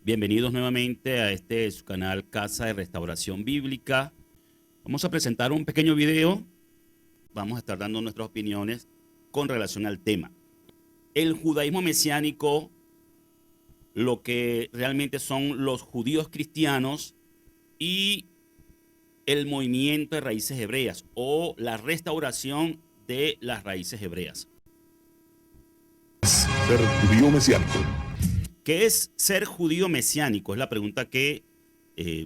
Bienvenidos nuevamente a su canal Casa de Restauración Bíblica. Vamos a presentar un pequeño video. Vamos a estar dando nuestras opiniones con relación al tema. El judaísmo mesiánico, lo que realmente son los judíos cristianos y el movimiento de raíces hebreas o la restauración de las raíces hebreas. Ser judío mesiánico. ¿Qué es ser judío mesiánico? Es la pregunta que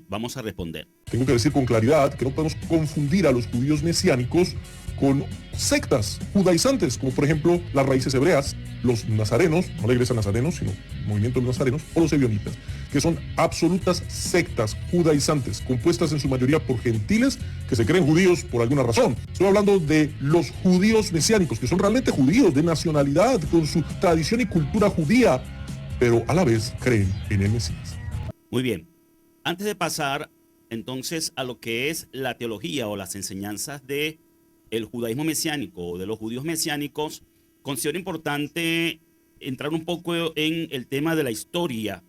vamos a responder. Tengo que decir con claridad que no podemos confundir a los judíos mesiánicos con sectas judaizantes, como por ejemplo las raíces hebreas, los nazarenos, no la iglesia nazarenos, sino el movimiento de los nazarenos, o los ebionitas, que son absolutas sectas judaizantes, compuestas en su mayoría por gentiles que se creen judíos por alguna razón. Estoy hablando de los judíos mesiánicos, que son realmente judíos de nacionalidad, con su tradición y cultura judía, pero a la vez creen en el Mesías. Muy bien. Antes de pasar entonces a lo que es la teología o las enseñanzas de el judaísmo mesiánico o de los judíos mesiánicos, considero importante entrar un poco en el tema de la historia.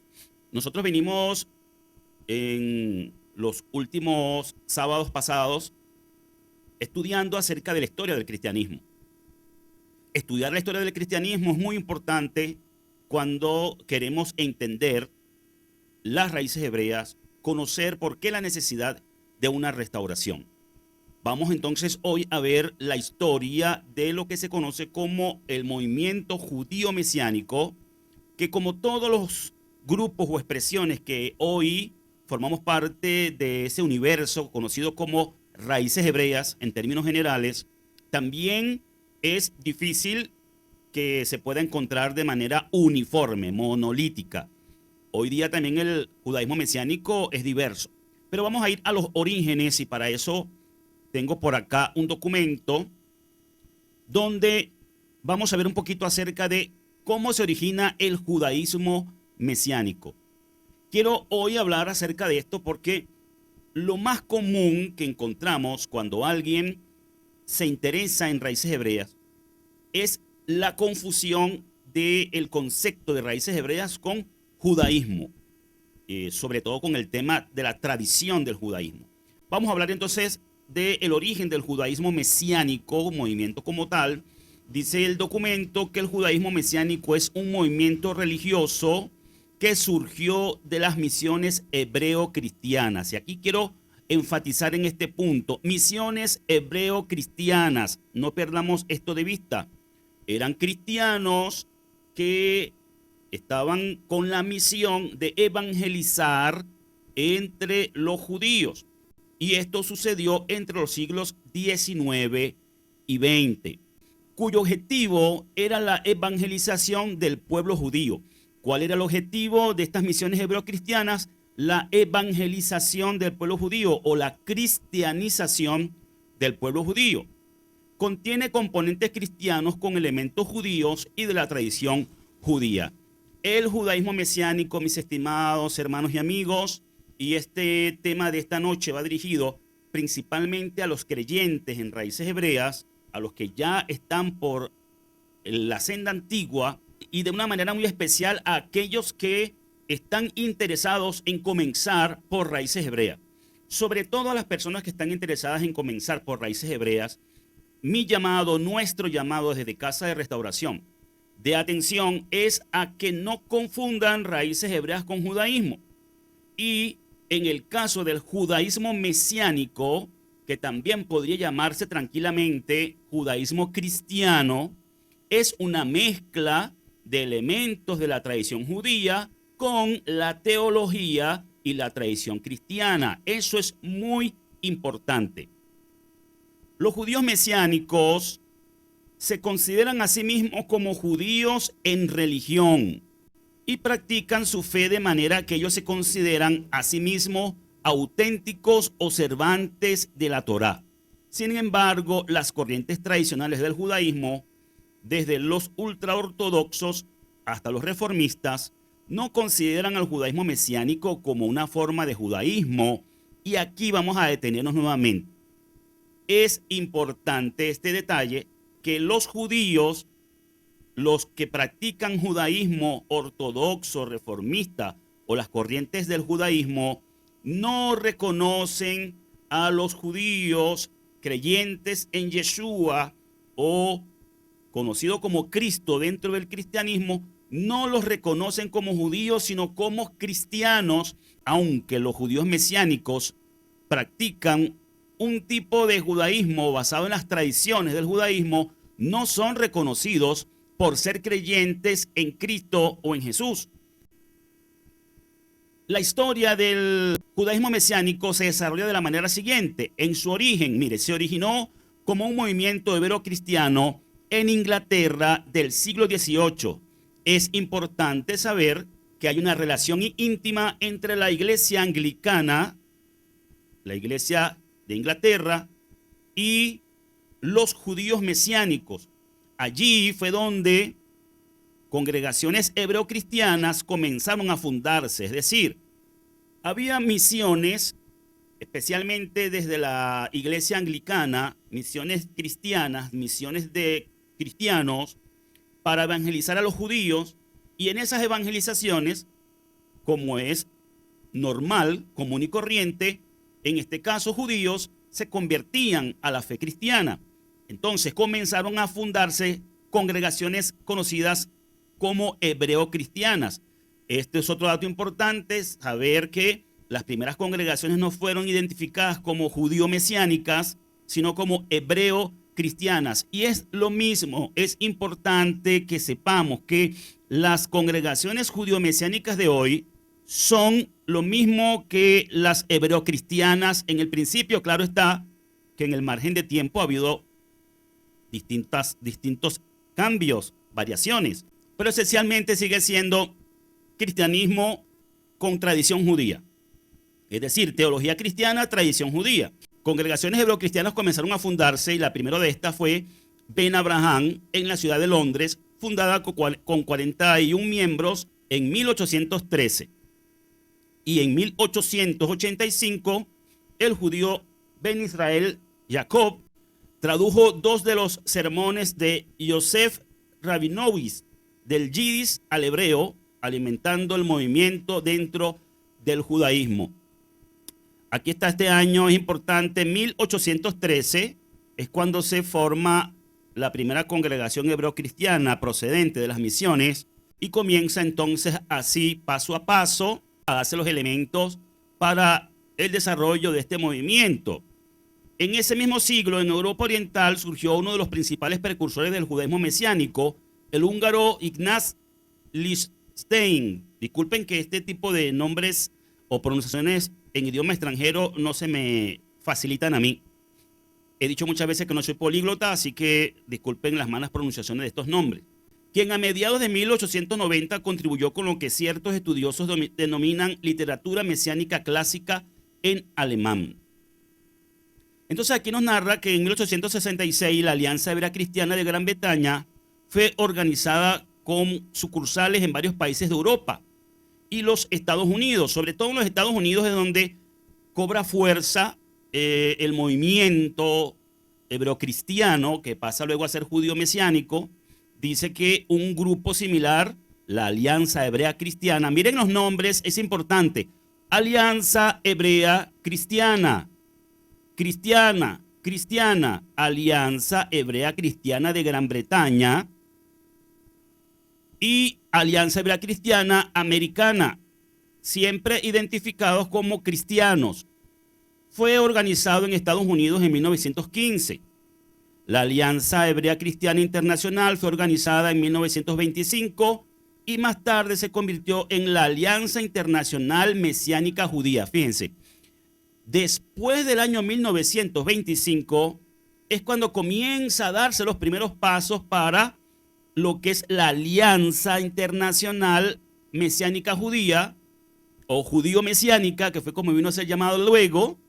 Nosotros venimos en los últimos sábados pasados estudiando acerca de la historia del cristianismo. Estudiar la historia del cristianismo es muy importante cuando queremos entender las raíces hebreas, conocer por qué la necesidad de una restauración. Vamos entonces hoy a ver la historia de lo que se conoce como el movimiento judío mesiánico, que como todos los grupos o expresiones que hoy formamos parte de ese universo conocido como raíces hebreas en términos generales, también es difícil que se pueda encontrar de manera uniforme, monolítica. Hoy día también el judaísmo mesiánico es diverso, pero vamos a ir a los orígenes y para eso tengo por acá un documento donde vamos a ver un poquito acerca de cómo se origina el judaísmo mesiánico. Quiero hoy hablar acerca de esto porque lo más común que encontramos cuando alguien se interesa en raíces hebreas es la confusión del concepto de raíces hebreas con judaísmo, sobre todo con el tema de la tradición del judaísmo. Vamos a hablar entonces del origen del judaísmo mesiánico, movimiento como tal. Dice el documento que el judaísmo mesiánico es un movimiento religioso que surgió de las misiones hebreo-cristianas. Y aquí quiero enfatizar en este punto, misiones hebreo-cristianas. No perdamos esto de vista. Eran cristianos que estaban con la misión de evangelizar entre los judíos. Y esto sucedió entre los siglos XIX y XX, cuyo objetivo era la evangelización del pueblo judío. ¿Cuál era el objetivo de estas misiones hebreocristianas? La evangelización del pueblo judío o la cristianización del pueblo judío. Contiene componentes cristianos con elementos judíos y de la tradición judía. El judaísmo mesiánico, mis estimados hermanos y amigos, y este tema de esta noche va dirigido principalmente a los creyentes en raíces hebreas, a los que ya están por la senda antigua y de una manera muy especial a aquellos que están interesados en comenzar por raíces hebreas. Sobre todo a las personas que están interesadas en comenzar por raíces hebreas, mi llamado, nuestro llamado desde Casa de Restauración de atención es a que no confundan raíces hebreas con judaísmo. Y en el caso del judaísmo mesiánico, que también podría llamarse tranquilamente judaísmo cristiano, es una mezcla de elementos de la tradición judía con la teología y la tradición cristiana. Eso es muy importante. Los judíos mesiánicos se consideran a sí mismos como judíos en religión y practican su fe de manera que ellos se consideran a sí mismos auténticos observantes de la Torá. Sin embargo, las corrientes tradicionales del judaísmo, desde los ultraortodoxos hasta los reformistas, no consideran al judaísmo mesiánico como una forma de judaísmo. Y aquí vamos a detenernos nuevamente. Es importante este detalle que los judíos, los que practican judaísmo ortodoxo, reformista o las corrientes del judaísmo no reconocen a los judíos creyentes en Yeshua o conocido como Cristo dentro del cristianismo, no los reconocen como judíos, sino como cristianos, aunque los judíos mesiánicos practican un tipo de judaísmo basado en las tradiciones del judaísmo, no son reconocidos por ser creyentes en Cristo o en Jesús. La historia del judaísmo mesiánico se desarrolla de la manera siguiente. En su origen, mire, se originó como un movimiento hebreo-cristiano en Inglaterra del siglo XVIII. Es importante saber que hay una relación íntima entre la iglesia anglicana, la iglesia de Inglaterra, y los judíos mesiánicos. Allí fue donde congregaciones hebreo-cristianas comenzaron a fundarse, es decir, había misiones, especialmente desde la iglesia anglicana, misiones cristianas, misiones de cristianos para evangelizar a los judíos, y en esas evangelizaciones, como es normal, común y corriente, en este caso judíos, se convertían a la fe cristiana. Entonces comenzaron a fundarse congregaciones conocidas como hebreo-cristianas. Este es otro dato importante, saber que las primeras congregaciones no fueron identificadas como judío-mesiánicas, sino como hebreo-cristianas. Y es lo mismo, es importante que sepamos que las congregaciones judío-mesiánicas de hoy son lo mismo que las hebreo-cristianas en el principio. Claro está que en el margen de tiempo ha habido distintos cambios, variaciones, pero esencialmente sigue siendo cristianismo con tradición judía. Es decir, teología cristiana, tradición judía. Congregaciones hebreocristianas comenzaron a fundarse y la primera de estas fue Ben Abraham en la ciudad de Londres, fundada con 41 miembros en 1813. Y en 1885, el judío Ben Israel Jacob tradujo 2 de los sermones de Yosef Rabinovich del yidis al hebreo, alimentando el movimiento dentro del judaísmo. Aquí está este año, es importante, 1813 es cuando se forma la primera congregación hebreo-cristiana procedente de las misiones y comienza entonces así, paso a paso, a darse los elementos para el desarrollo de este movimiento. En ese mismo siglo, en Europa Oriental, surgió uno de los principales precursores del judaísmo mesiánico, el húngaro Ignaz Lichtenstein. Disculpen que este tipo de nombres o pronunciaciones en idioma extranjero no se me facilitan a mí. He dicho muchas veces que no soy políglota, así que disculpen las malas pronunciaciones de estos nombres. Quien a mediados de 1890 contribuyó con lo que ciertos estudiosos denominan literatura mesiánica clásica en alemán. Entonces aquí nos narra que en 1866 la Alianza Hebrea Cristiana de Gran Bretaña fue organizada con sucursales en varios países de Europa y los Estados Unidos. Sobre todo en los Estados Unidos es donde cobra fuerza el movimiento hebreocristiano, que pasa luego a ser judío mesiánico. Dice que un grupo similar, la Alianza Hebrea Cristiana, miren los nombres, es importante, Alianza Hebrea Cristiana, cristiana, Alianza Hebrea Cristiana de Gran Bretaña y Alianza Hebrea Cristiana Americana, siempre identificados como cristianos. Fue organizado en Estados Unidos en 1915. La Alianza Hebrea Cristiana Internacional fue organizada en 1925 y más tarde se convirtió en la Alianza Internacional Mesiánica Judía. Fíjense, después del año 1925 es cuando comienza a darse los primeros pasos para lo que es la Alianza Internacional Mesiánica Judía o Judío-Mesiánica, que fue como vino a ser llamado luego,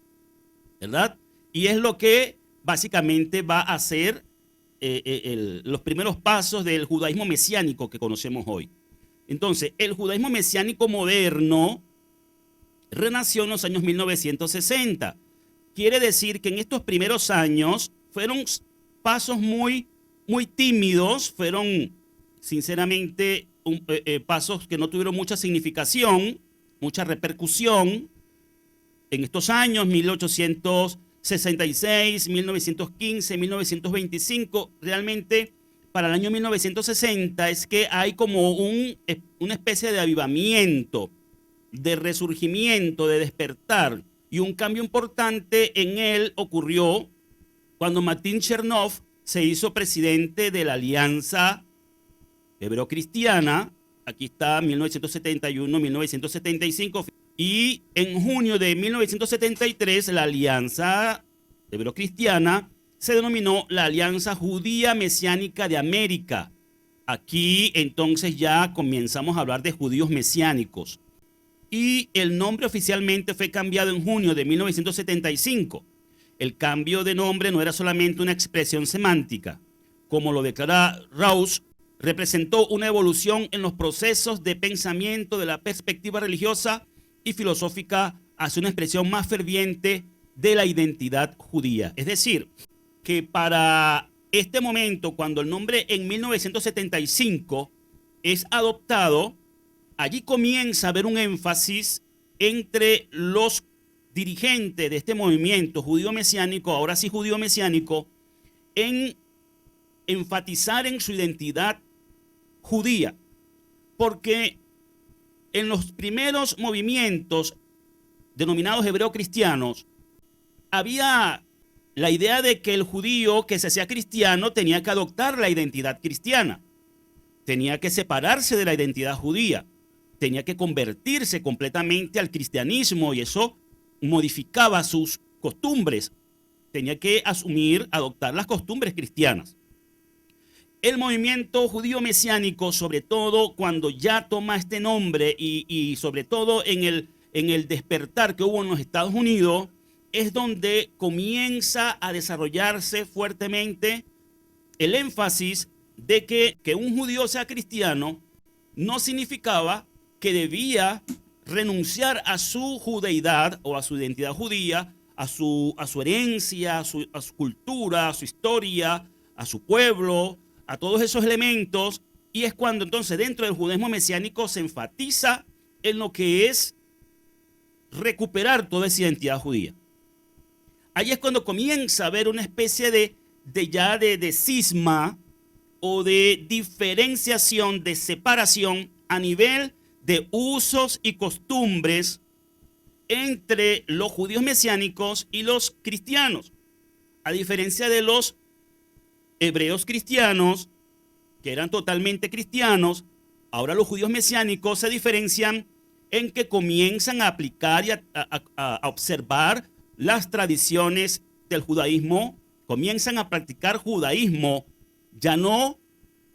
¿verdad? Y es lo que básicamente va a ser los primeros pasos del judaísmo mesiánico que conocemos hoy. Entonces, el judaísmo mesiánico moderno renació en los años 1960. Quiere decir que en estos primeros años fueron pasos muy tímidos, fueron sinceramente pasos que no tuvieron mucha significación, mucha repercusión en estos años, 1866, 1915, 1925, realmente para el año 1960 es que hay como una especie de avivamiento, de resurgimiento, de despertar, y un cambio importante en él ocurrió cuando Martín Chernov se hizo presidente de la Alianza Hebreo-Cristiana. Aquí está 1971, 1975, y en junio de 1973 la Alianza Hebreo-Cristiana se denominó la Alianza Judía Mesiánica de América. Aquí entonces ya comenzamos a hablar de judíos mesiánicos. Y el nombre oficialmente fue cambiado en junio de 1975. El cambio de nombre no era solamente una expresión semántica. Como lo declara Rawls, representó una evolución en los procesos de pensamiento de la perspectiva religiosa y filosófica hacia una expresión más ferviente de la identidad judía. Es decir, que para este momento, cuando el nombre en 1975 es adoptado, allí comienza a haber un énfasis entre los dirigentes de este movimiento judío mesiánico, ahora sí judío mesiánico, en enfatizar en su identidad judía, porque en los primeros movimientos denominados hebreo-cristianos había la idea de que el judío que se hacía cristiano tenía que adoptar la identidad cristiana, tenía que separarse de la identidad judía, tenía que convertirse completamente al cristianismo, y eso modificaba sus costumbres, tenía que adoptar las costumbres cristianas. El movimiento judío mesiánico, sobre todo cuando ya toma este nombre y sobre todo en el despertar que hubo en los Estados Unidos, es donde comienza a desarrollarse fuertemente el énfasis de que un judío sea cristiano no significaba que debía renunciar a su judeidad o a su identidad judía, a su herencia, a su cultura, a su historia, a su pueblo, a todos esos elementos. Y es cuando entonces dentro del judaísmo mesiánico se enfatiza en lo que es recuperar toda esa identidad judía. Ahí es cuando comienza a haber una especie de cisma o de diferenciación, de separación a nivel de usos y costumbres entre los judíos mesiánicos y los cristianos. A diferencia de los hebreos cristianos, que eran totalmente cristianos, ahora los judíos mesiánicos se diferencian en que comienzan a aplicar y a observar las tradiciones del judaísmo, comienzan a practicar judaísmo, ya no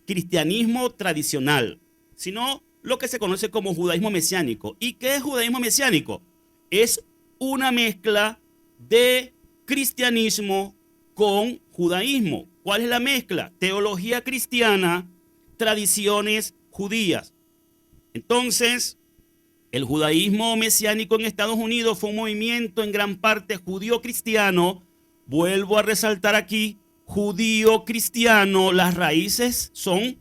cristianismo tradicional, sino lo que se conoce como judaísmo mesiánico. ¿Y qué es judaísmo mesiánico? Es una mezcla de cristianismo con judaísmo. ¿Cuál es la mezcla? Teología cristiana, tradiciones judías. Entonces, el judaísmo mesiánico en Estados Unidos fue un movimiento en gran parte judío-cristiano. Vuelvo a resaltar aquí, judío-cristiano, las raíces son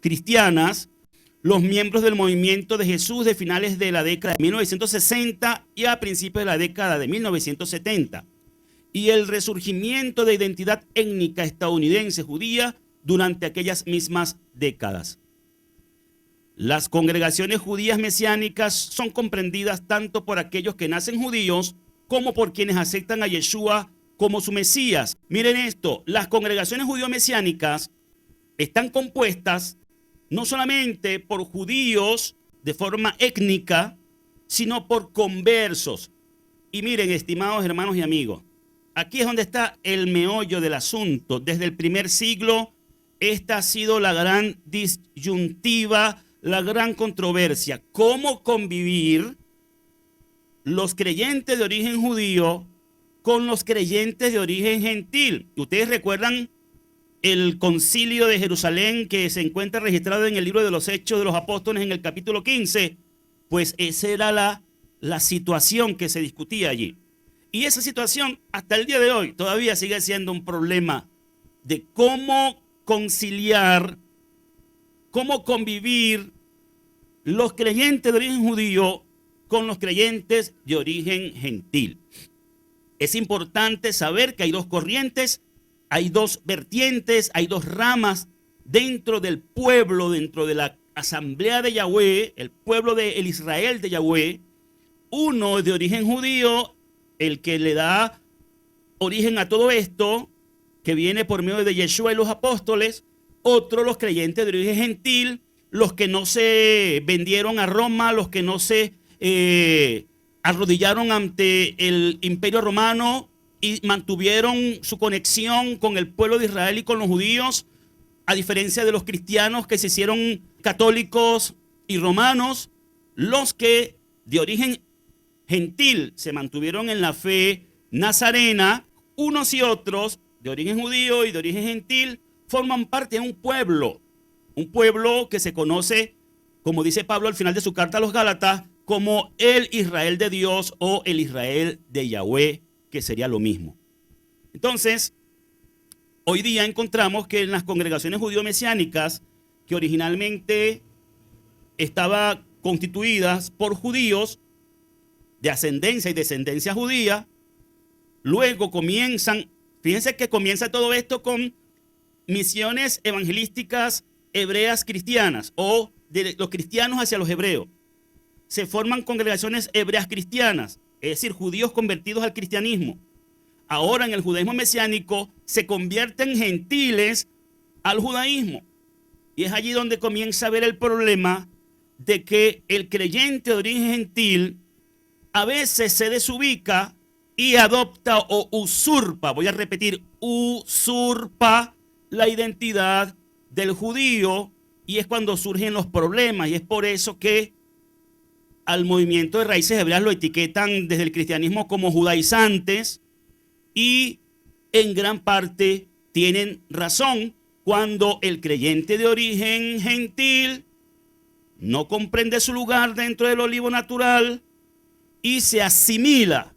cristianas. Los miembros del movimiento de Jesús de finales de la década de 1960 y a principios de la década de 1970. Y el resurgimiento de identidad étnica estadounidense judía durante aquellas mismas décadas. Las congregaciones judías mesiánicas son comprendidas tanto por aquellos que nacen judíos como por quienes aceptan a Yeshua como su Mesías. Miren esto, las congregaciones judío-mesiánicas están compuestas no solamente por judíos de forma étnica, sino por conversos. Y miren, estimados hermanos y amigos, aquí es donde está el meollo del asunto. Desde el primer siglo, esta ha sido la gran disyuntiva, la gran controversia. ¿Cómo convivir los creyentes de origen judío con los creyentes de origen gentil? Ustedes recuerdan el concilio de Jerusalén que se encuentra registrado en el libro de los Hechos de los Apóstoles en el capítulo 15. Pues esa era la situación que se discutía allí. Y esa situación hasta el día de hoy todavía sigue siendo un problema de cómo conciliar, cómo convivir los creyentes de origen judío con los creyentes de origen gentil. Es importante saber que hay dos corrientes, hay dos vertientes, hay dos ramas dentro del pueblo, dentro de la asamblea de Yahweh, el pueblo del Israel de Yahweh. Uno de origen judío, el que le da origen a todo esto, que viene por medio de Yeshua y los apóstoles. Otro, los creyentes de origen gentil, los que no se vendieron a Roma, los que no se arrodillaron ante el imperio romano y mantuvieron su conexión con el pueblo de Israel y con los judíos, a diferencia de los cristianos que se hicieron católicos y romanos. Los que de origen gentil se mantuvieron en la fe nazarena, unos y otros de origen judío y de origen gentil forman parte de un pueblo que se conoce, como dice Pablo al final de su carta a los Gálatas, como el Israel de Dios o el Israel de Yahweh, que sería lo mismo. Entonces, hoy día encontramos que en las congregaciones judío-mesiánicas, que originalmente estaban constituidas por judíos de ascendencia y descendencia judía, luego comienzan, fíjense que comienza todo esto con misiones evangelísticas hebreas cristianas o de los cristianos hacia los hebreos. Se forman congregaciones hebreas cristianas, es decir, judíos convertidos al cristianismo. Ahora en el judaísmo mesiánico se convierten gentiles al judaísmo. Y es allí donde comienza a ver el problema de que el creyente de origen gentil a veces se desubica y adopta o usurpa, voy a repetir, usurpa la identidad del judío, y es cuando surgen los problemas. Y es por eso que al movimiento de raíces hebreas lo etiquetan desde el cristianismo como judaizantes, y en gran parte tienen razón cuando el creyente de origen gentil no comprende su lugar dentro del olivo natural y se asimila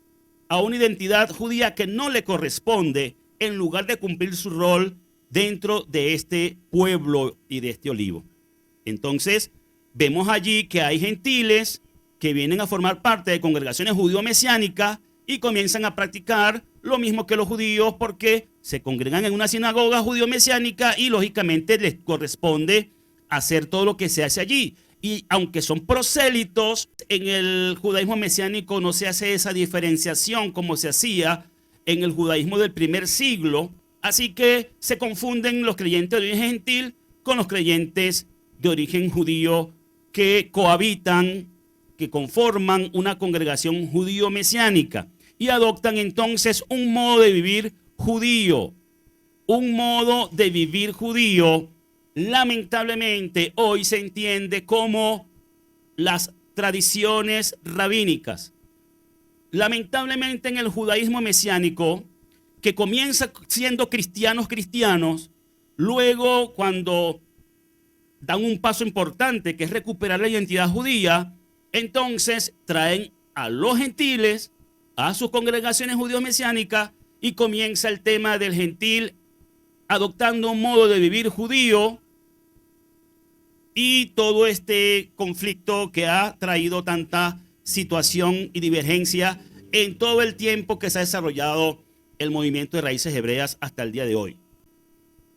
a una identidad judía que no le corresponde, en lugar de cumplir su rol dentro de este pueblo y de este olivo. Entonces, vemos allí que hay gentiles que vienen a formar parte de congregaciones judío-mesiánicas y comienzan a practicar lo mismo que los judíos, porque se congregan en una sinagoga judío-mesiánica y lógicamente les corresponde hacer todo lo que se hace allí. Y aunque son prosélitos, en el judaísmo mesiánico no se hace esa diferenciación como se hacía en el judaísmo del primer siglo. Así que se confunden los creyentes de origen gentil con los creyentes de origen judío que cohabitan, que conforman una congregación judío-mesiánica y adoptan entonces un modo de vivir judío. Un modo de vivir judío, lamentablemente, hoy se entiende como las tradiciones rabínicas. Lamentablemente, en el judaísmo mesiánico, que comienza siendo cristianos, luego cuando dan un paso importante, que es recuperar la identidad judía, entonces traen a los gentiles a sus congregaciones judío-mesiánicas y comienza el tema del gentil adoptando un modo de vivir judío, y todo este conflicto que ha traído tanta situación y divergencia en todo el tiempo que se ha desarrollado el movimiento de raíces hebreas hasta el día de hoy.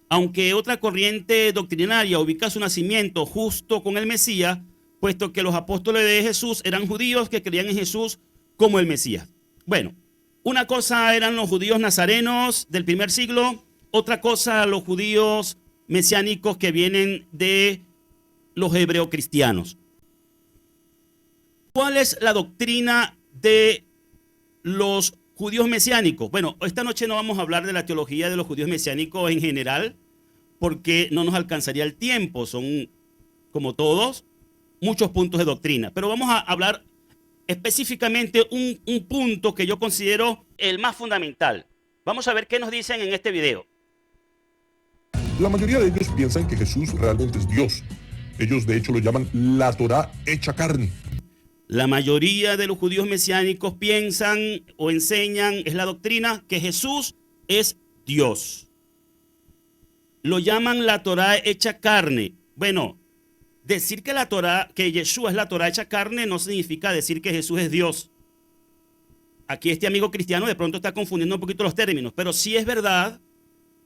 Aunque otra corriente doctrinaria ubica su nacimiento justo con el Mesías, puesto que los apóstoles de Jesús eran judíos que creían en Jesús como el Mesías. Bueno, una cosa eran los judíos nazarenos del primer siglo, otra cosa los judíos mesiánicos que vienen de los hebreocristianos. ¿Cuál es la doctrina de los judíos mesiánicos? Bueno, esta noche no vamos a hablar de la teología de los judíos mesiánicos en general, porque no nos alcanzaría el tiempo. Son, como todos, muchos puntos de doctrina. Pero vamos a hablar específicamente un punto que yo considero el más fundamental. Vamos a ver qué nos dicen en este video. La mayoría de ellos piensan que Jesús realmente es Dios. Ellos de hecho lo llaman la Torá hecha carne. La mayoría de los judíos mesiánicos piensan o enseñan, es la doctrina, que Jesús es Dios. Lo llaman la Torá hecha carne. Bueno, decir que la Torá, que Yeshua es la Torá hecha carne, no significa decir que Jesús es Dios. Aquí este amigo cristiano de pronto está confundiendo un poquito los términos, pero sí es verdad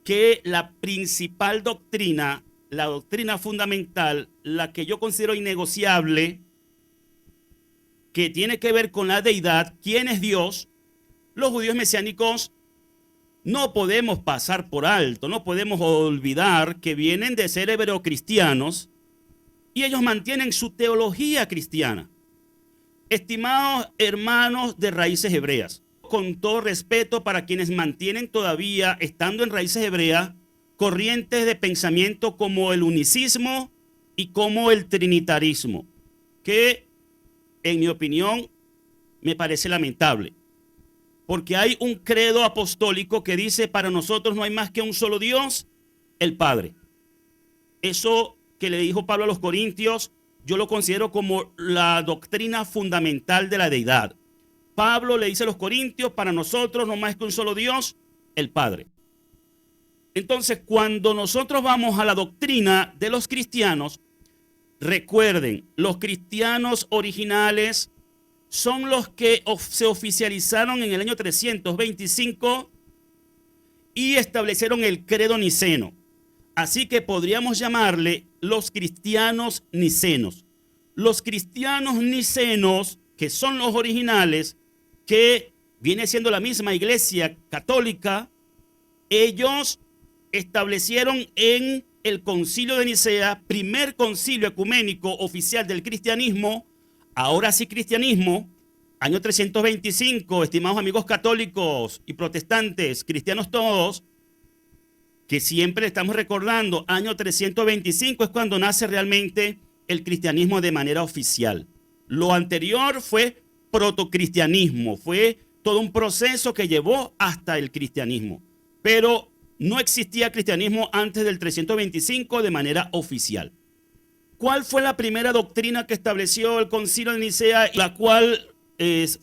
que la principal doctrina, la doctrina fundamental, la que yo considero innegociable, que tiene que ver con la deidad, quién es Dios, los judíos mesiánicos no podemos pasar por alto, no podemos olvidar que vienen de ser hebreocristianos y ellos mantienen su teología cristiana. Estimados hermanos de raíces hebreas, con todo respeto para quienes mantienen todavía, estando en raíces hebreas, corrientes de pensamiento como el unicismo y como el trinitarismo, que en mi opinión me parece lamentable, porque hay un credo apostólico que dice: para nosotros no hay más que un solo Dios, el Padre. Eso que le dijo Pablo a los Corintios, yo lo considero como la doctrina fundamental de la deidad. Pablo le dice a los Corintios: para nosotros no más que un solo Dios, el Padre. Entonces, cuando nosotros vamos a la doctrina de los cristianos, recuerden, los cristianos originales son los que se oficializaron en el año 325 y establecieron el credo niceno. Así que podríamos llamarle los cristianos nicenos. Los cristianos nicenos, que son los originales, que viene siendo la misma iglesia católica, ellos establecieron en el concilio de Nicea, primer concilio ecuménico oficial del cristianismo, ahora sí cristianismo, año 325, estimados amigos católicos y protestantes, cristianos todos, que siempre estamos recordando, año 325 es cuando nace realmente el cristianismo de manera oficial. Lo anterior fue protocristianismo, fue todo un proceso que llevó hasta el cristianismo, pero no existía cristianismo antes del 325 de manera oficial. ¿Cuál fue la primera doctrina que estableció el concilio de Nicea, la cual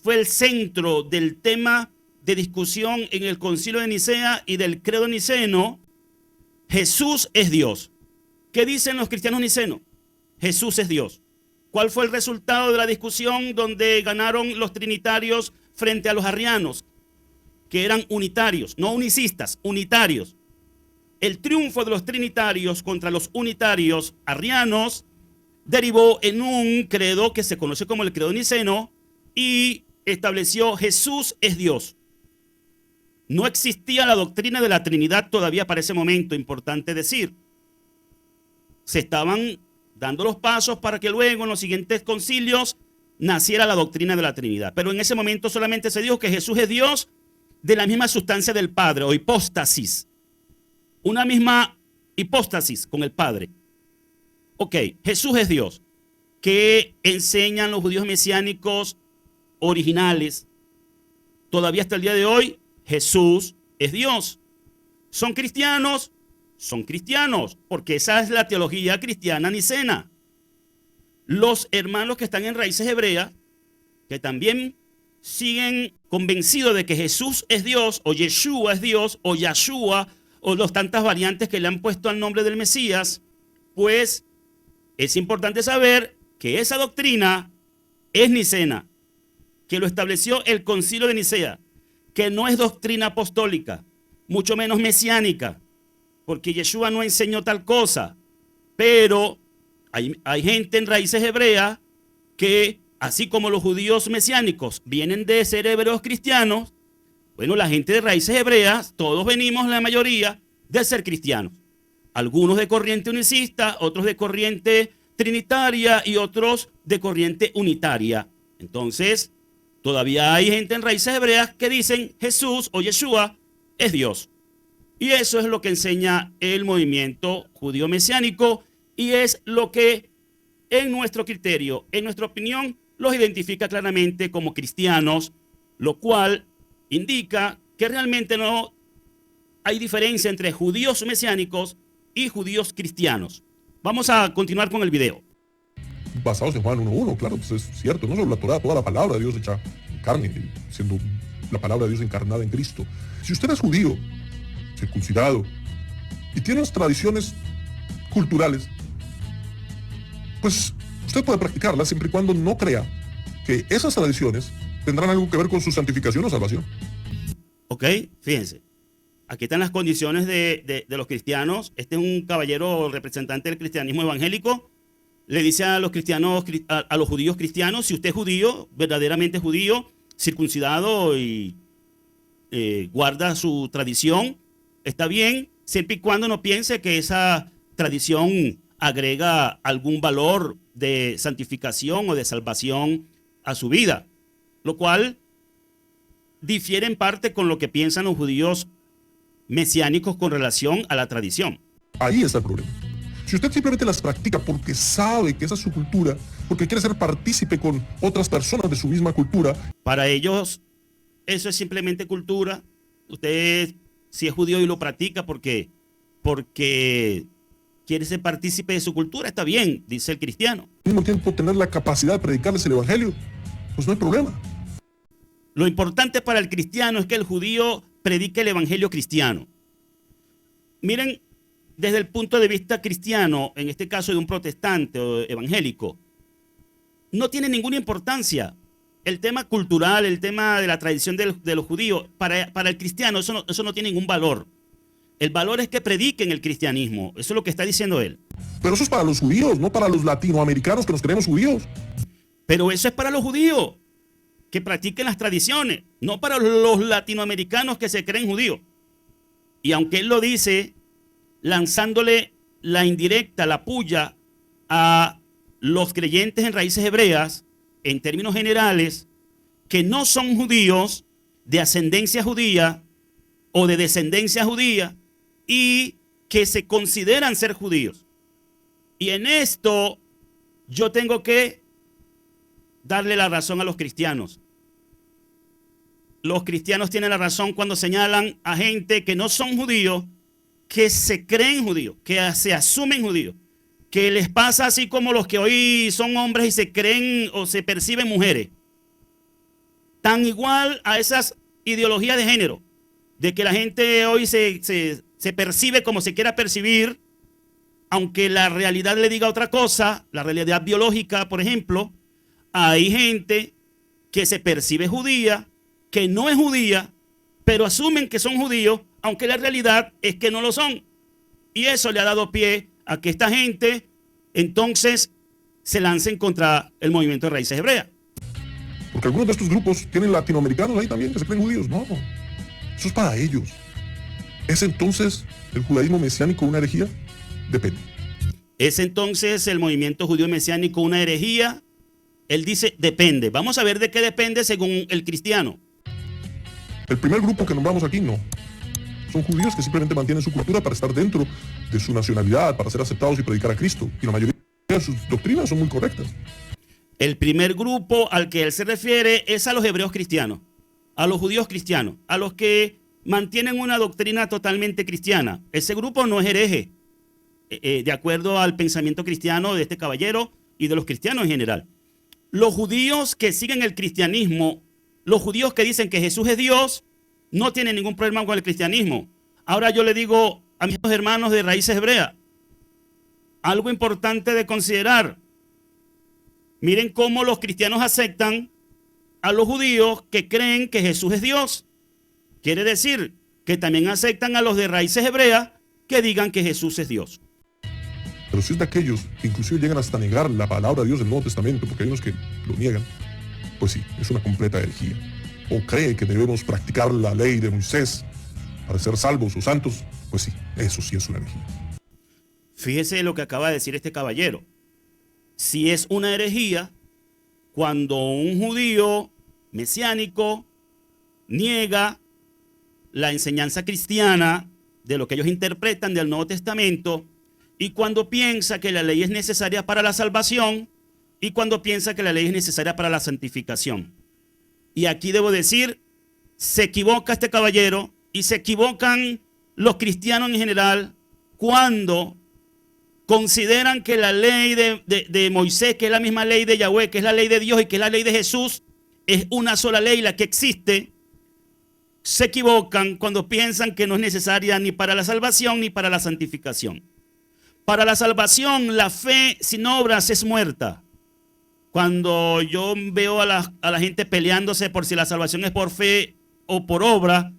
fue el centro del tema de discusión en el concilio de Nicea y del credo niceno? Jesús es Dios. ¿Qué dicen los cristianos nicenos? Jesús es Dios. ¿Cuál fue el resultado de la discusión donde ganaron los trinitarios frente a los arrianos, que eran unitarios, no unicistas, unitarios? El triunfo de los trinitarios contra los unitarios arrianos derivó en un credo que se conoce como el credo niceno y estableció: Jesús es Dios. No existía la doctrina de la Trinidad todavía para ese momento, importante decir. Se estaban dando los pasos para que luego en los siguientes concilios naciera la doctrina de la Trinidad. Pero en ese momento solamente se dijo que Jesús es Dios de la misma sustancia del Padre, o hipóstasis. Una misma hipóstasis con el Padre. Ok, Jesús es Dios. ¿Qué enseñan los judíos mesiánicos originales? Todavía hasta el día de hoy, Jesús es Dios. ¿Son cristianos? Son cristianos, porque esa es la teología cristiana nicena. Los hermanos que están en raíces hebreas, que también siguen convencidos de que Jesús es Dios, o Yeshua es Dios, o Yahshua, o las tantas variantes que le han puesto al nombre del Mesías, pues es importante saber que esa doctrina es nicena, que lo estableció el concilio de Nicea, que no es doctrina apostólica, mucho menos mesiánica, porque Yeshua no enseñó tal cosa. Pero hay gente en raíces hebreas que, así como los judíos mesiánicos vienen de ser hebreos cristianos, bueno, la gente de raíces hebreas, todos venimos, la mayoría, de ser cristianos. Algunos de corriente unicista, otros de corriente trinitaria y otros de corriente unitaria. Entonces, todavía hay gente en raíces hebreas que dicen Jesús o Yeshua es Dios. Y eso es lo que enseña el movimiento judío mesiánico y es lo que en nuestro criterio, en nuestra opinión, los identifica claramente como cristianos, lo cual indica que realmente no hay diferencia entre judíos mesiánicos y judíos cristianos. Vamos a continuar con el video. Basados en Juan 1.1, claro, pues es cierto, no solo la Torá, toda la palabra de Dios hecha carne, siendo la palabra de Dios encarnada en Cristo. Si usted es judío, circuncidado, y tiene tradiciones culturales pues usted puede practicarlas siempre y cuando no crea que esas tradiciones tendrán algo que ver con su santificación o salvación. ¿Ok? Fíjense. Aquí están las condiciones de los cristianos. Este es un caballero representante del cristianismo evangélico. Le dice a los cristianos, a los judíos cristianos, si usted es judío, verdaderamente judío, circuncidado y guarda su tradición, está bien, siempre y cuando no piense que esa tradición agrega algún valor de santificación o de salvación a su vida, lo cual difiere en parte con lo que piensan los judíos mesiánicos con relación a la tradición. Ahí está el problema. Si usted simplemente las practica porque sabe que esa es su cultura, porque quiere ser partícipe con otras personas de su misma cultura. Para ellos, eso es simplemente cultura. Usted, si es judío y lo practica porque quiere ser partícipe de su cultura, está bien, dice el cristiano. Al mismo tiempo, tener la capacidad de predicarles el evangelio, pues no hay problema. Lo importante para el cristiano es que el judío predique el evangelio cristiano. Miren, desde el punto de vista cristiano, en este caso de un protestante o evangélico, no tiene ninguna importancia el tema cultural, el tema de la tradición de los judíos. Para el cristiano eso no tiene ningún valor. El valor es que prediquen el cristianismo. Eso es lo que está diciendo él. Pero eso es para los judíos, no para los latinoamericanos que nos creemos judíos. Pero eso es para los judíos que practiquen las tradiciones, no para los latinoamericanos que se creen judíos. Y aunque él lo dice, lanzándole la indirecta, la puya a los creyentes en raíces hebreas, en términos generales, que no son judíos, de ascendencia judía o de descendencia judía, y que se consideran ser judíos. Y en esto yo tengo que darle la razón a los cristianos. Los cristianos tienen la razón cuando señalan a gente que no son judíos, que se creen judíos, que se asumen judíos, que les pasa así como los que hoy son hombres y se creen o se perciben mujeres. Tan igual a esas ideologías de género, de que la gente hoy se percibe como se quiera percibir, aunque la realidad le diga otra cosa, la realidad biológica, por ejemplo. Hay gente que se percibe judía, que no es judía, pero asumen que son judíos, aunque la realidad es que no lo son. Y eso le ha dado pie a que esta gente entonces se lancen contra el movimiento de raíces hebreas. Porque algunos de estos grupos tienen latinoamericanos ahí también que se creen judíos. No, eso es para ellos. ¿Es entonces el judaísmo mesiánico una herejía? Depende. ¿Es entonces el movimiento judío mesiánico una herejía? Él dice, depende. Vamos a ver de qué depende según el cristiano. El primer grupo que nombramos aquí, no. Son judíos que simplemente mantienen su cultura para estar dentro de su nacionalidad, para ser aceptados y predicar a Cristo. Y la mayoría de sus doctrinas son muy correctas. El primer grupo al que él se refiere es a los hebreos cristianos, a los judíos cristianos, a los que mantienen una doctrina totalmente cristiana. Ese grupo no es hereje, de acuerdo al pensamiento cristiano de este caballero y de los cristianos en general. Los judíos que siguen el cristianismo, los judíos que dicen que Jesús es Dios, no tienen ningún problema con el cristianismo. Ahora yo le digo a mis hermanos de raíces hebreas, algo importante de considerar. Miren cómo los cristianos aceptan a los judíos que creen que Jesús es Dios. Quiere decir que también aceptan a los de raíces hebreas que digan que Jesús es Dios. Pero si es de aquellos que inclusive llegan hasta negar la palabra de Dios del Nuevo Testamento, porque hay unos que lo niegan, pues sí, es una completa herejía. O cree que debemos practicar la ley de Moisés para ser salvos o santos, pues sí, eso sí es una herejía. Fíjese lo que acaba de decir este caballero. Si es una herejía cuando un judío mesiánico niega la enseñanza cristiana de lo que ellos interpretan del Nuevo Testamento, y cuando piensa que la ley es necesaria para la salvación, y cuando piensa que la ley es necesaria para la santificación. Y aquí debo decir, se equivoca este caballero y se equivocan los cristianos en general cuando consideran que la ley de Moisés, que es la misma ley de Yahweh, que es la ley de Dios y que es la ley de Jesús, es una sola ley la que existe. Se equivocan cuando piensan que no es necesaria ni para la salvación ni para la santificación. Para la salvación, la fe sin obras es muerta. Cuando yo veo a la gente peleándose por si la salvación es por fe o por obra,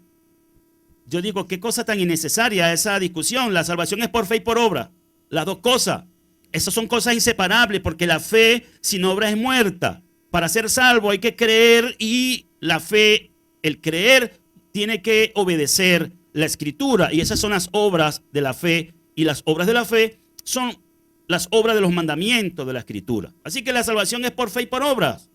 yo digo, qué cosa tan innecesaria esa discusión. La salvación es por fe y por obra. Las dos cosas. Esas son cosas inseparables porque la fe sin obra es muerta. Para ser salvo hay que creer y la fe, el creer, tiene que obedecer la escritura. Y esas son las obras de la fe. Y las obras de la fe son las obras de los mandamientos de la escritura. Así que la salvación es por fe y por obras.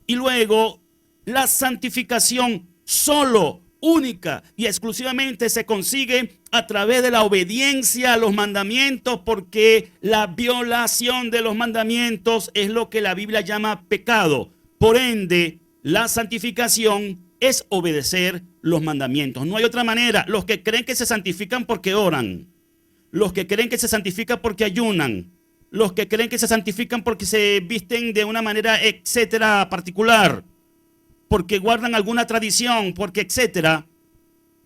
Y luego la santificación solo, única y exclusivamente se consigue a través de la obediencia a los mandamientos, porque la violación de los mandamientos es lo que la Biblia llama pecado. Por ende, la santificación es obedecer los mandamientos. No hay otra manera. Los que creen que se santifican porque oran, los que creen que se santifican porque ayunan, los que creen que se santifican porque se visten de una manera, etcétera, particular, porque guardan alguna tradición, porque etcétera.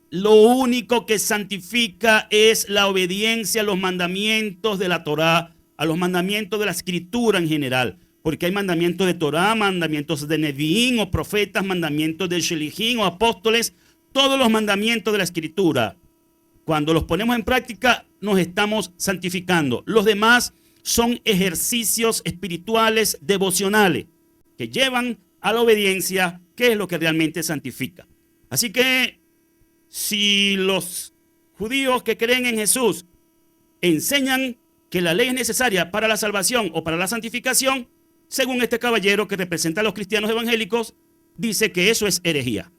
Lo único que santifica es la obediencia a los mandamientos de la Torá, a los mandamientos de la escritura en general. Porque hay mandamientos de Torá, mandamientos de Neviín o profetas, mandamientos de Shelijín o apóstoles, todos los mandamientos de la escritura. Cuando los ponemos en práctica, nos estamos santificando. Los demás son ejercicios espirituales devocionales que llevan a la obediencia, que es lo que realmente santifica. Así que si los judíos que creen en Jesús enseñan que la ley es necesaria para la salvación o para la santificación, según este caballero que representa a los cristianos evangélicos, dice que eso es herejía.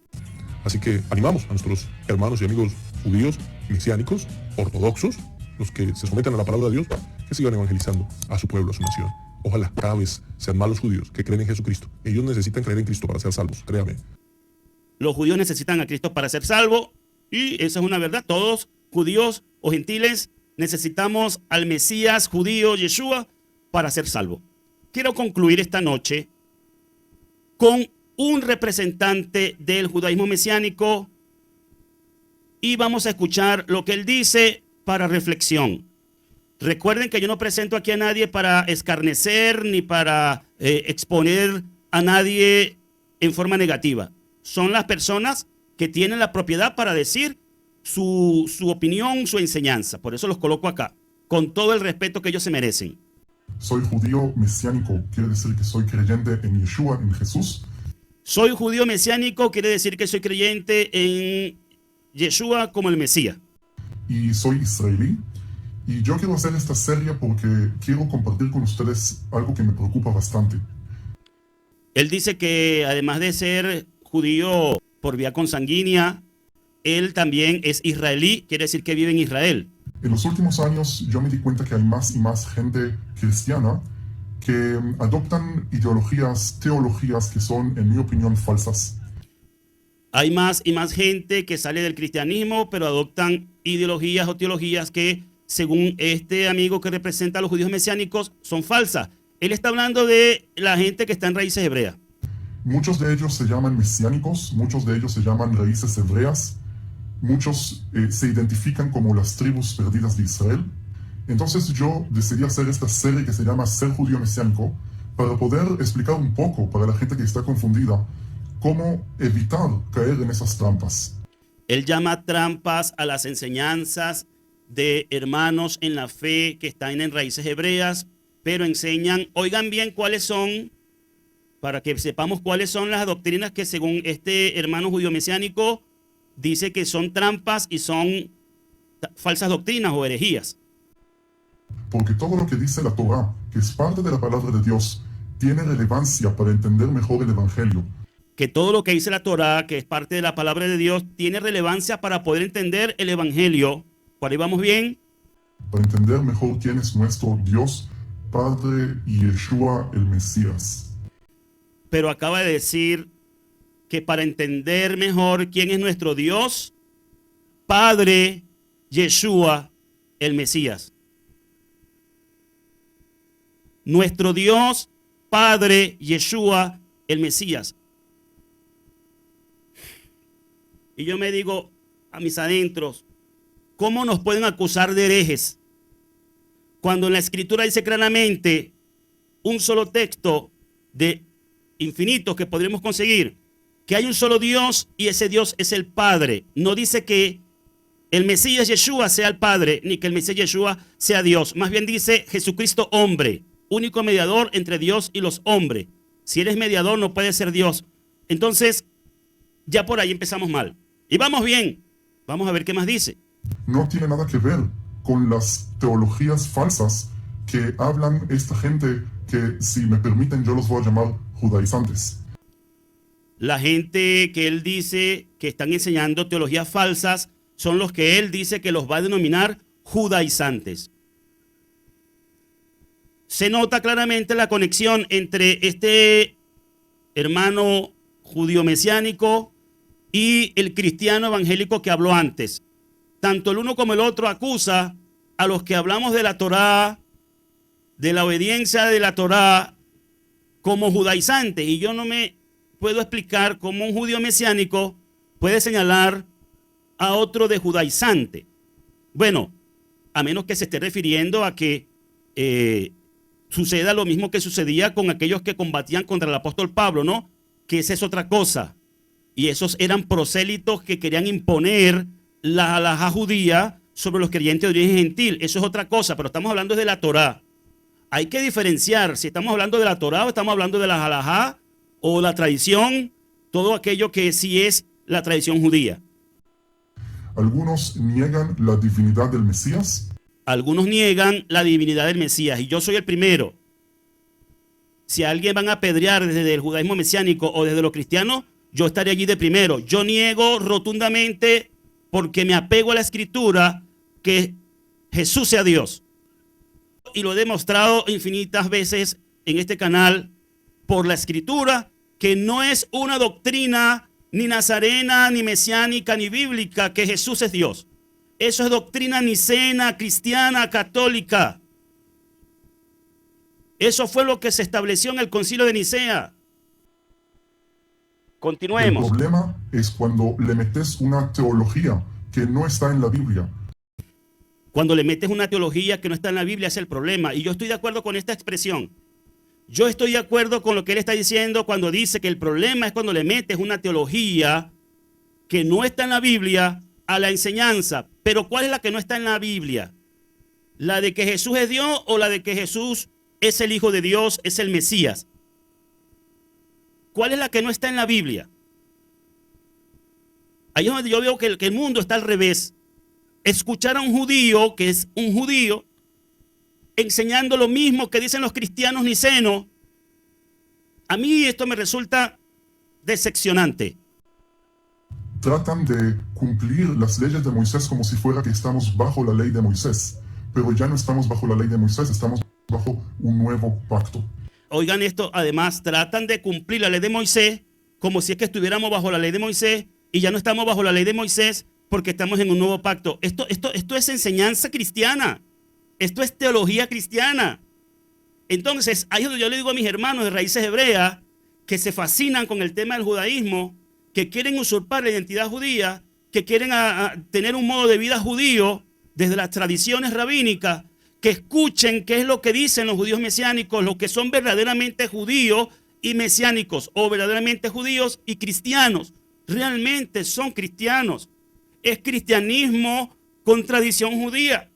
Así que animamos a nuestros hermanos y amigos judíos, mesiánicos, ortodoxos, los que se someten a la palabra de Dios, que sigan evangelizando a su pueblo, a su nación. Ojalá cada vez sean más los judíos que creen en Jesucristo. Ellos necesitan creer en Cristo para ser salvos, créame. Los judíos necesitan a Cristo para ser salvos, y esa es una verdad. Todos, judíos o gentiles, necesitamos al Mesías judío, Yeshua, para ser salvos. Quiero concluir esta noche con un representante del judaísmo mesiánico y vamos a escuchar lo que él dice para reflexión. Recuerden que yo no presento aquí a nadie para escarnecer ni para exponer a nadie en forma negativa. Son las personas que tienen la propiedad para decir su opinión, su enseñanza. Por eso los coloco acá, con todo el respeto que ellos se merecen. Soy judío mesiánico, quiere decir que soy creyente en Yeshua, en Jesús. Soy judío mesiánico, quiere decir que soy creyente en Yeshua como el Mesías. Y soy israelí. Y yo quiero hacer esta serie porque quiero compartir con ustedes algo que me preocupa bastante. Él dice que además de ser judío por vía consanguínea, él también es israelí, quiere decir que vive en Israel. En los últimos años yo me di cuenta que hay más y más gente cristiana que adoptan teologías que son, en mi opinión, falsas. Hay más y más gente que sale del cristianismo, pero adoptan ideologías o teologías que, según este amigo que representa a los judíos mesiánicos, son falsas. Él está hablando de la gente que está en raíces hebreas. Muchos de ellos se llaman mesiánicos, muchos de ellos se llaman raíces hebreas, muchos se identifican como las tribus perdidas de Israel. Entonces yo decidí hacer esta serie que se llama Ser Judío Mesiánico para poder explicar un poco para la gente que está confundida cómo evitar caer en esas trampas. Él llama trampas a las enseñanzas de hermanos en la fe que están en raíces hebreas, pero enseñan, oigan bien cuáles son, para que sepamos cuáles son las doctrinas que según este hermano judío mesiánico dice que son trampas y son falsas doctrinas o herejías. Porque todo lo que dice la Torá, que es parte de la palabra de Dios, tiene relevancia para entender mejor el Evangelio. Que todo lo que dice la Torá, que es parte de la palabra de Dios, tiene relevancia para poder entender el Evangelio. ¿Por ahí vamos bien? Para entender mejor quién es nuestro Dios, Padre y Yeshua el Mesías. Pero acaba de decir que para entender mejor quién es nuestro Dios, Padre, Yeshua el Mesías. Nuestro Dios, Padre, Yeshua el Mesías. Y yo me digo a mis adentros, ¿cómo nos pueden acusar de herejes? cuando en la Escritura dice claramente un solo texto de infinitos que podríamos conseguir, que hay un solo Dios y ese Dios es el Padre. No dice que el Mesías Yeshua sea el Padre, ni que el Mesías Yeshua sea Dios. Más bien dice Jesucristo hombre, único mediador entre Dios y los hombres. Si eres mediador no puedes ser Dios. Entonces, ya por ahí empezamos mal. Y vamos bien. Vamos a ver qué más dice. No tiene nada que ver con las teologías falsas que hablan esta gente que, si me permiten, yo los voy a llamar judaizantes. La gente que él dice que están enseñando teologías falsas son los que él dice que los va a denominar judaizantes. Se nota claramente la conexión entre este hermano judío mesiánico y el cristiano evangélico que habló antes. Tanto el uno como el otro acusa a los que hablamos de la Torá, de la obediencia de la Torá, como judaizantes. Y yo no me puedo explicar cómo un judío mesiánico puede señalar a otro de judaizante. Bueno, a menos que se esté refiriendo a que suceda lo mismo que sucedía con aquellos que combatían contra el apóstol Pablo, ¿no? Que esa es otra cosa. Y esos eran prosélitos que querían imponer la halajá judía sobre los creyentes de origen gentil. Eso es otra cosa, pero estamos hablando de la Torá. Hay que diferenciar si estamos hablando de la Torá o estamos hablando de la halajá o la tradición, todo aquello que sí es la tradición judía. Algunos niegan la divinidad del Mesías. Algunos niegan la divinidad del Mesías y yo soy el primero. Si a alguien van a apedrear desde el judaísmo mesiánico o desde los cristianos, yo estaré allí de primero. Yo niego rotundamente, porque me apego a la Escritura, que Jesús sea Dios. Y lo he demostrado infinitas veces en este canal por la Escritura, que no es una doctrina ni nazarena, ni mesiánica, ni bíblica, que Jesús es Dios. Eso es doctrina nicena, cristiana, católica. Eso fue lo que se estableció en el Concilio de Nicea. Continuemos. El problema es cuando le metes una teología que no está en la Biblia. Cuando le metes una teología que no está en la Biblia es el problema. Y yo estoy de acuerdo con esta expresión. Yo estoy de acuerdo con lo que él está diciendo cuando dice que el problema es cuando le metes una teología que no está en la Biblia a la enseñanza. Pero ¿cuál es la que no está en la Biblia? ¿La de que Jesús es Dios o la de que Jesús es el Hijo de Dios, es el Mesías? ¿Cuál es la que no está en la Biblia? Ahí es donde yo veo que el mundo está al revés. Escuchar a un judío, que es un judío, enseñando lo mismo que dicen los cristianos nicenos, a mí esto me resulta decepcionante. Tratan de cumplir las leyes de Moisés como si fuera que estamos bajo la ley de Moisés. Pero ya no estamos bajo la ley de Moisés, estamos bajo un nuevo pacto. Oigan esto, además tratan de cumplir la ley de Moisés como si es que estuviéramos bajo la ley de Moisés y ya no estamos bajo la ley de Moisés porque estamos en un nuevo pacto. Esto es enseñanza cristiana. Esto es teología cristiana. Entonces, ahí es donde yo le digo a mis hermanos de raíces hebreas que se fascinan con el tema del judaísmo, que quieren usurpar la identidad judía, que quieren tener un modo de vida judío desde las tradiciones rabínicas, que escuchen qué es lo que dicen los judíos mesiánicos, los que son verdaderamente judíos y mesiánicos, o verdaderamente judíos y cristianos. Realmente son cristianos. Es cristianismo con tradición judía.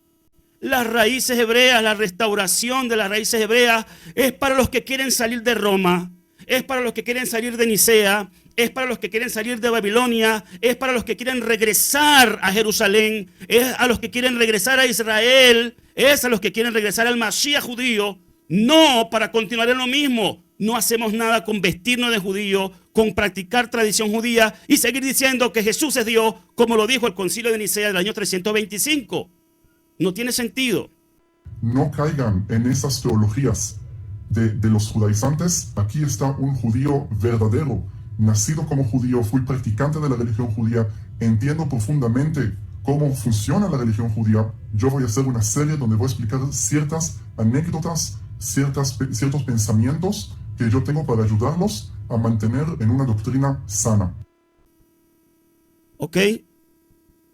Las raíces hebreas, la restauración de las raíces hebreas es para los que quieren salir de Roma, es para los que quieren salir de Nicea, es para los que quieren salir de Babilonia, es para los que quieren regresar a Jerusalén, es a los que quieren regresar a Israel, es a los que quieren regresar al Mashiach judío, no para continuar en lo mismo. No hacemos nada con vestirnos de judío, con practicar tradición judía y seguir diciendo que Jesús es Dios, como lo dijo el Concilio de Nicea del año 325. No tiene sentido. No caigan en esas teologías de los judaizantes. Aquí está un judío verdadero, nacido como judío, fui practicante de la religión judía, entiendo profundamente cómo funciona la religión judía. Yo voy a hacer una serie donde voy a explicar ciertas anécdotas, ciertos pensamientos que yo tengo para ayudarlos a mantener en una doctrina sana. Ok,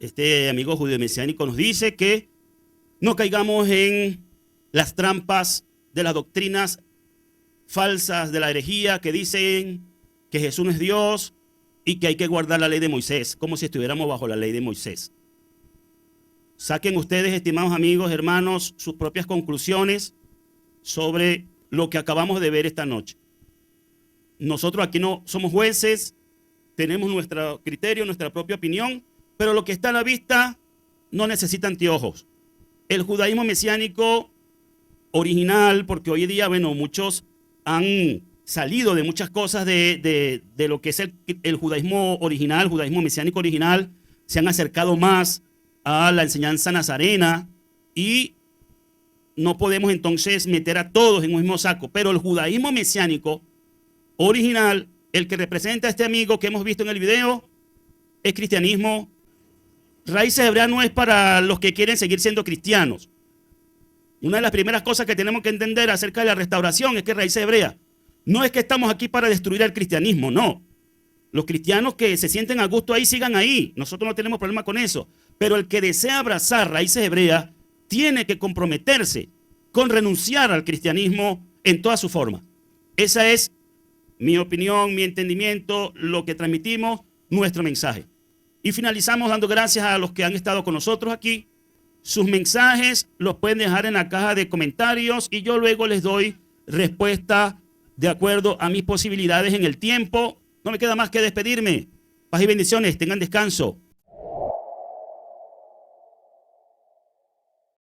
este amigo judío mesiánico nos dice que no caigamos en las trampas de las doctrinas falsas de la herejía que dicen que Jesús no es Dios y que hay que guardar la ley de Moisés, como si estuviéramos bajo la ley de Moisés. Saquen ustedes, estimados amigos, hermanos, sus propias conclusiones sobre lo que acabamos de ver esta noche. Nosotros aquí no somos jueces, tenemos nuestro criterio, nuestra propia opinión, pero lo que está a la vista no necesita anteojos. El judaísmo mesiánico original, porque hoy en día, bueno, muchos han salido de muchas cosas de lo que es el judaísmo original, el judaísmo mesiánico original, se han acercado más a la enseñanza nazarena y no podemos entonces meter a todos en un mismo saco, pero el judaísmo mesiánico original, el que representa a este amigo que hemos visto en el video, es cristianismo. Raíces hebreas no es para los que quieren seguir siendo cristianos. Una de las primeras cosas que tenemos que entender acerca de la restauración es que Raíces hebreas no es que estamos aquí para destruir el cristianismo, no. Los cristianos que se sienten a gusto ahí, sigan ahí. Nosotros no tenemos problema con eso. Pero el que desea abrazar Raíces hebreas tiene que comprometerse con renunciar al cristianismo en todas sus formas. Esa es mi opinión, mi entendimiento, lo que transmitimos, nuestro mensaje. Y finalizamos dando gracias a los que han estado con nosotros aquí. Sus mensajes los pueden dejar en la caja de comentarios y yo luego les doy respuesta de acuerdo a mis posibilidades en el tiempo. No me queda más que despedirme. Paz y bendiciones, tengan descanso.